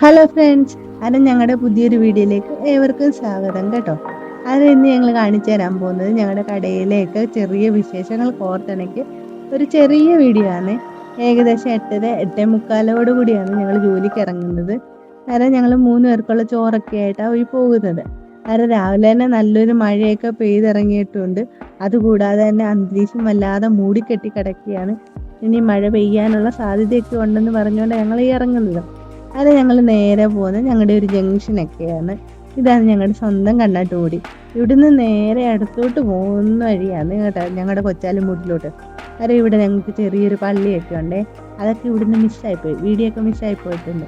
Hello friends, അത് ഞങ്ങളുടെ പുതിയൊരു വീഡിയോയിലേക്ക് ഏവർക്കും സ്വാഗതം കേട്ടോ. അത് ഇന്ന് ഞങ്ങൾ കാണിച്ചു തരാൻ പോകുന്നത് ഞങ്ങളുടെ കടയിലേക്ക് ചെറിയ വിശേഷങ്ങൾ കോർത്തിണക്കി ഒരു ചെറിയ വീഡിയോ ആണ്. ഏകദേശം 8:45 കൂടിയാണ് ഞങ്ങൾ ജോലിക്ക് ഇറങ്ങുന്നത്. കാരണം ഞങ്ങൾ 3 പേർക്കുള്ള ചോറൊക്കെ ആയിട്ടാണ് പോയി പോകുന്നത്. കാരണം രാവിലെ തന്നെ നല്ലൊരു മഴയൊക്കെ പെയ്തിറങ്ങിയിട്ടുണ്ട്. അതുകൂടാതെ തന്നെ അന്തരീക്ഷം വല്ലാതെ മൂടിക്കെട്ടി കിടക്കുകയാണ്. ഇനി മഴ പെയ്യാനുള്ള സാധ്യതയൊക്കെ ഉണ്ടെന്ന് പറഞ്ഞുകൊണ്ട് ഞങ്ങൾ ഈ ഇറങ്ങുന്നത്. അത് ഞങ്ങൾ നേരെ പോകുന്നത് ഞങ്ങളുടെ ഒരു ജംഗ്ഷനൊക്കെയാണ്. ഇതാണ് ഞങ്ങളുടെ സ്വന്തം കണ്ണാട്ടുകൂടി. ഇവിടുന്ന് നേരെ അടുത്തോട്ട് പോകുന്ന വഴിയാണ് കേട്ടോ ഞങ്ങളുടെ കൊച്ചാലുംമൂട്ടിലോട്ട്. കാരണം ഇവിടെ ഞങ്ങൾക്ക് ചെറിയൊരു പള്ളിയൊക്കെ ഉണ്ടേ. അതൊക്കെ ഇവിടുന്ന് മിസ്സായിപ്പോയി, വീഡിയോ ഒക്കെ മിസ്സായി പോയിട്ടുണ്ട്.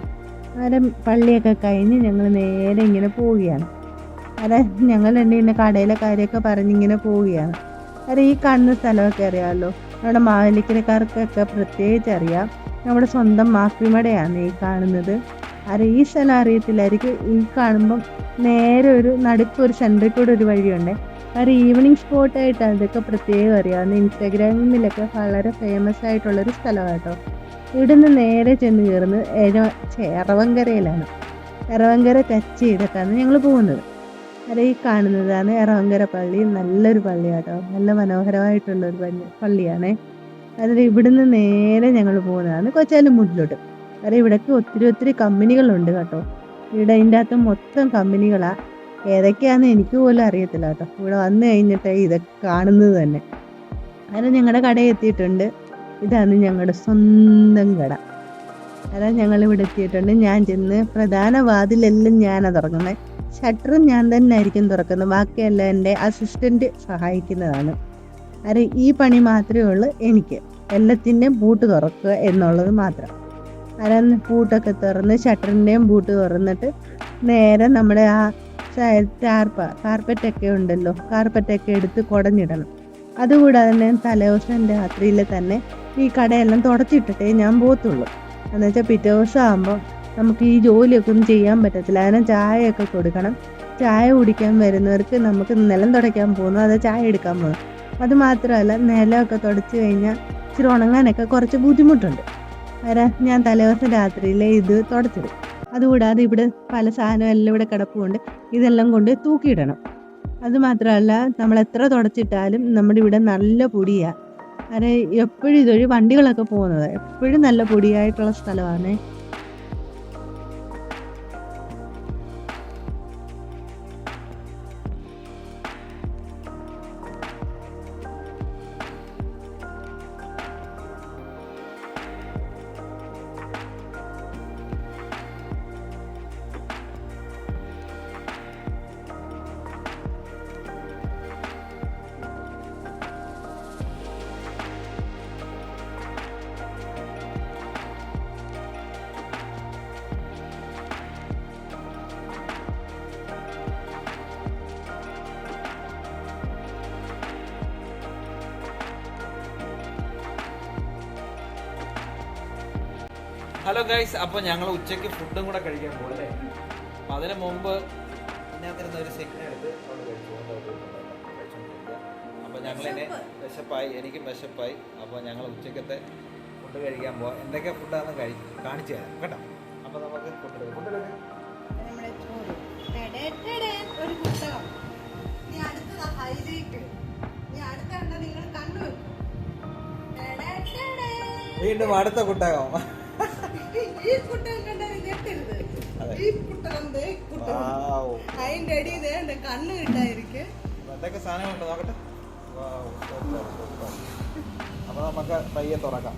അന്നേരം പള്ളിയൊക്കെ കഴിഞ്ഞ് ഞങ്ങൾ നേരെ ഇങ്ങനെ പോവുകയാണ്. അന്നേരം ഞങ്ങൾ ഇങ്ങനെ കടയിലെ കാര്യമൊക്കെ പറഞ്ഞിങ്ങനെ പോവുകയാണ്. കാരണം ഈ കാണുന്ന സ്ഥലമൊക്കെ അറിയാമല്ലോ, നമ്മുടെ മാവേലിക്കരക്കാർക്കൊക്കെ പ്രത്യേകിച്ച് അറിയാം. നമ്മുടെ സ്വന്തം മാക്രിമടയാണ് ഈ കാണുന്നത്. ഈ സ്ഥലം അറിയത്തില്ലായിരിക്കും. ഈ കാണുമ്പം നേരെ ഒരു നടുക്കൊരു സെൻറ്ററിൽ കൂടെ ഒരു വഴിയുണ്ട്. ഈവനിങ് സ്പോട്ടായിട്ടാണ് ഇതൊക്കെ പ്രത്യേകം അറിയാവുന്നത്. ഇൻസ്റ്റാഗ്രാമിലൊക്കെ വളരെ ഫേമസ് ആയിട്ടുള്ളൊരു സ്ഥലമാണ് കേട്ടോ. ഇവിടുന്ന് നേരെ ചെന്ന് കയറുന്നത് എറവങ്കരയിലാണ്. എറവങ്കര ടച്ച് ചെയ്തിട്ടാണ് ഞങ്ങൾ പോകുന്നത്. ഈ കാണുന്നതാണ് എറവങ്കര പള്ളി. നല്ലൊരു പള്ളിയാട്ടോ, നല്ല മനോഹരമായിട്ടുള്ളൊരു പള്ളിയാണേ. ഇവിടുന്ന് നേരെ ഞങ്ങൾ പോകുന്നതാണ് കൊച്ചാലുംമൂട്ടിലോട്ട്. ഇവിടേക്ക് ഒത്തിരി കമ്പനികളുണ്ട് കേട്ടോ. ഇവിടെ ഇതിൻ്റെ അകത്ത് മൊത്തം കമ്പനികളാണ്. ഏതൊക്കെയാണെന്ന് എനിക്ക് പോലും അറിയത്തില്ല കേട്ടോ. ഇവിടെ വന്നു കഴിഞ്ഞിട്ട് ഇതൊക്കെ കാണുന്നത് തന്നെ. ഞങ്ങളുടെ കടയിൽ എത്തിയിട്ടുണ്ട്. ഇതാണ് ഞങ്ങളുടെ സ്വന്തം കട. ഞങ്ങൾ ഇവിടെ എത്തിയിട്ടുണ്ട്. ഞാൻ ചെന്ന് പ്രധാന വാതിലെല്ലാം ഞാനാണ് തുറക്കുന്നത്. ഷട്ടറും ഞാൻ തന്നെ ആയിരിക്കും തുറക്കുന്നത്. ബാക്കിയെല്ലാം എൻ്റെ അസിസ്റ്റൻ്റ് സഹായിക്കുന്നതാണ്. ഈ പണി മാത്രമേ ഉള്ളൂ എനിക്ക്. എല്ലാത്തിൻ്റെയും പൂട്ട് തുറക്കുക എന്നുള്ളത് മാത്രം. പൂട്ടൊക്കെ തുറന്ന് ഷട്ടറിൻ്റെയും പൂട്ട് തുറന്നിട്ട് നേരെ നമ്മുടെ ആ കാർപ്പറ്റൊക്കെ ഉണ്ടല്ലോ, കാർപ്പറ്റൊക്കെ എടുത്ത് കുടഞ്ഞിടണം. അതുകൂടാതെ തന്നെ തലേദിവസം രാത്രിയിൽ തന്നെ ഈ കടയെല്ലാം തുടച്ചിട്ടിട്ടേ ഞാൻ പോകത്തുള്ളൂ. എന്നുവെച്ചാൽ പിറ്റേ ദിവസം ആകുമ്പോൾ നമുക്ക് ഈ ജോലിയൊക്കെ ഒന്നും ചെയ്യാൻ പറ്റത്തില്ല. ചായയൊക്കെ കൊടുക്കണം. ചായ കുടിക്കാൻ വരുന്നവർക്ക് നമുക്ക് നിലം തുടയ്ക്കാൻ പോകുന്നു, അത് ചായ എടുക്കാൻ പോകുന്നു. അതുമാത്രമല്ല, നിലമൊക്കെ തുടച്ച് കഴിഞ്ഞാൽ ഇച്ചിരി ഉണങ്ങാനൊക്കെ കുറച്ച് ബുദ്ധിമുട്ടുണ്ട്. ഞാൻ തലേദിവസം രാത്രിയിൽ ഇത് തുടച്ചിടും. അതുകൂടാതെ ഇവിടെ പല സാധനം എല്ലാം ഇവിടെ കിടപ്പുണ്ട്. ഇതെല്ലാം കൊണ്ട് തൂക്കിയിടണം. അതുമാത്രമല്ല, നമ്മൾ എത്ര തുടച്ചിട്ടാലും നമ്മുടെ ഇവിടെ നല്ല പൊടിയാണ്. എപ്പോഴും ഇതൊരു വണ്ടികളൊക്കെ പോകുന്നത് എപ്പോഴും നല്ല പൊടിയായിട്ടുള്ള സ്ഥലമാണ്. ഹലോ ഗൈസ്, അപ്പോൾ ഞങ്ങൾ ഉച്ചയ്ക്ക് ഫുഡും കൂടെ കഴിക്കാൻ പോകും അല്ലേ. അപ്പം അതിന് മുമ്പ് ഞാൻ തരുന്ന ഒരു സെക്കൻഡ് എടുത്ത് അവിടെ കഴിച്ചുകൊണ്ടിരിക്കുക. അപ്പോൾ ഞങ്ങളിനെ വിശപ്പായി, എനിക്കും വിശപ്പായി. അപ്പോൾ ഞങ്ങൾ ഉച്ചക്കത്തെ ഫുഡ് കഴിക്കാൻ പോവാം. എന്തൊക്കെ ഫുഡാണെന്ന് കാണിച്ചു തരാം കേട്ടോ. അപ്പോൾ നമുക്ക് ഫുഡ് എടുക്കാം. വീണ്ടും അടുത്ത കുട്ടകം. എന്തൊക്കെ സാധനങ്ങളുണ്ട് നോക്കട്ടെ. അപ്പൊ നമുക്ക് പയ്യെ തുറക്കാം.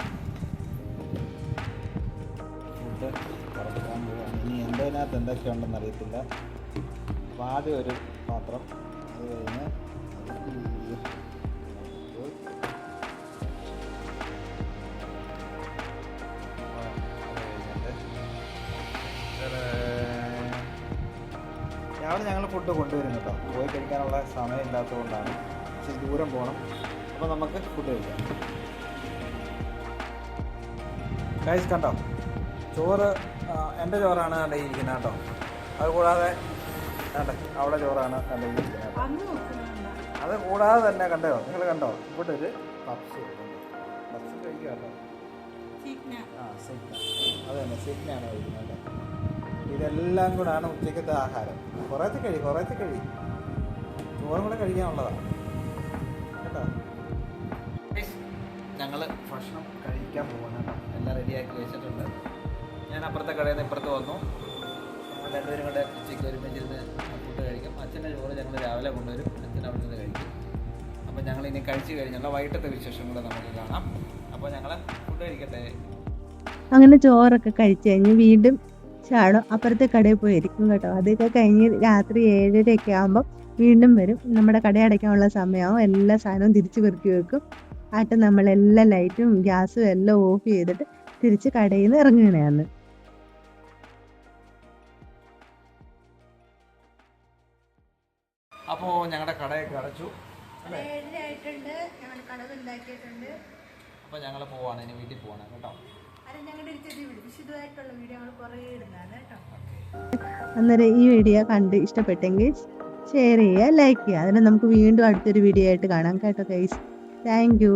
ഫുഡ് തുറക്കാൻ പോവാണ്. ഇനി എന്തതിനകത്ത് എന്തൊക്കെയുണ്ടെന്ന് അറിയത്തില്ല. അപ്പോൾ ആദ്യം ഒരു പാത്രം, അത് കഴിഞ്ഞ് രാവിലെ ഞങ്ങൾ ഫുഡ് കൊണ്ടുവരും കേട്ടോ. പോയി കഴിക്കാനുള്ള സമയം ഇല്ലാത്തതുകൊണ്ടാണ്. പക്ഷേ ദൂരം പോകണം. അപ്പോൾ നമുക്ക് ഫുഡ് കഴിക്കാം. ഗൈസ് കണ്ടോ, ചോറ് എൻ്റെ ചോറാണ് കണ്ടിരിക്കുന്നത് കേട്ടോ. അതുകൂടാതെ അവിടെ ചോറാണ് കണ്ടിരിക്കുന്നത് കേട്ടോ. അത് കൂടാതെ തന്നെ കണ്ടോ, നിങ്ങൾ കണ്ടോ, ഇവിടെ ഒരു പപ്സ് കഴിക്കുക കേട്ടോ. അത് തന്നെ സിഗ്നയാണ് കഴിക്കുന്നത് കേട്ടോ. ഇതെല്ലാം കൂടാണ് ഉച്ചക്കത്തെ ആഹാരം. കുറേശ്ശെ കഴി ചോറും കൂടെ കഴിക്കാനുള്ളതാണ് കേട്ടോ. ഞങ്ങൾ ഭക്ഷണം കഴിക്കാൻ പോകുന്നു കേട്ടോ. എല്ലാം റെഡിയാക്കി വെച്ചിട്ടുണ്ട്. ഞാൻ അപ്പുറത്തെ കടയിൽ നിന്ന് ഇപ്പുറത്ത് വന്നു. ഞങ്ങൾ രണ്ടുപേരും കൂടെ ഉച്ചയ്ക്ക് ഒരുമിച്ചിരുന്ന് ഫുഡ് കഴിക്കും. അച്ഛൻ്റെ ചോറ് ഞങ്ങൾ രാവിലെ കൊണ്ടുവരും, അച്ഛൻ അവിടെ നിന്ന് കഴിക്കും. അപ്പോൾ ഞങ്ങൾ ഇനി കഴിച്ച് കഴിഞ്ഞുള്ള വൈകിട്ടത്തെ വിശേഷം കൂടെ നമുക്ക് കാണാം. അപ്പോൾ ഞങ്ങൾ ഫുഡ് കഴിക്കട്ടെ. അങ്ങനെ ചോറൊക്കെ കഴിച്ച് കഴിഞ്ഞ് വീണ്ടും ചാടും അപ്പുറത്തെ കടയിൽ പോയി ഇരിക്കും കേട്ടോ. അതൊക്കെ കഴിഞ്ഞ് രാത്രി 7:30 ആകുമ്പോൾ വീണ്ടും വരും. നമ്മുടെ കട അടയ്ക്കാനുള്ള സമയമാവും. എല്ലാ സാധനവും തിരിച്ച് പെറുക്കി വെക്കും. ആട്ട് നമ്മളെല്ലാ ലൈറ്റും ഗ്യാസും എല്ലാം ഓഫ് ചെയ്തിട്ട് തിരിച്ച് കടയിൽ നിന്ന് ഇറങ്ങുകയാണ്. അപ്പോൾ ഞങ്ങളുടെ കടയൊക്കെ അടച്ചു. അപ്പോൾ ഞങ്ങൾ പോവാണ്, ഇനി വീട്ടിൽ പോവാണ് കേട്ടോ. അന്നേരം ഈ വീഡിയോ കണ്ട് ഇഷ്ടപ്പെട്ടെങ്കിൽ ഷെയർ ചെയ്യുക, ലൈക്ക് ചെയ്യുക. അതിന് നമുക്ക് വീണ്ടും അടുത്തൊരു വീഡിയോ ആയിട്ട് കാണാം കേട്ടോ ഗൈസ്. Thank you.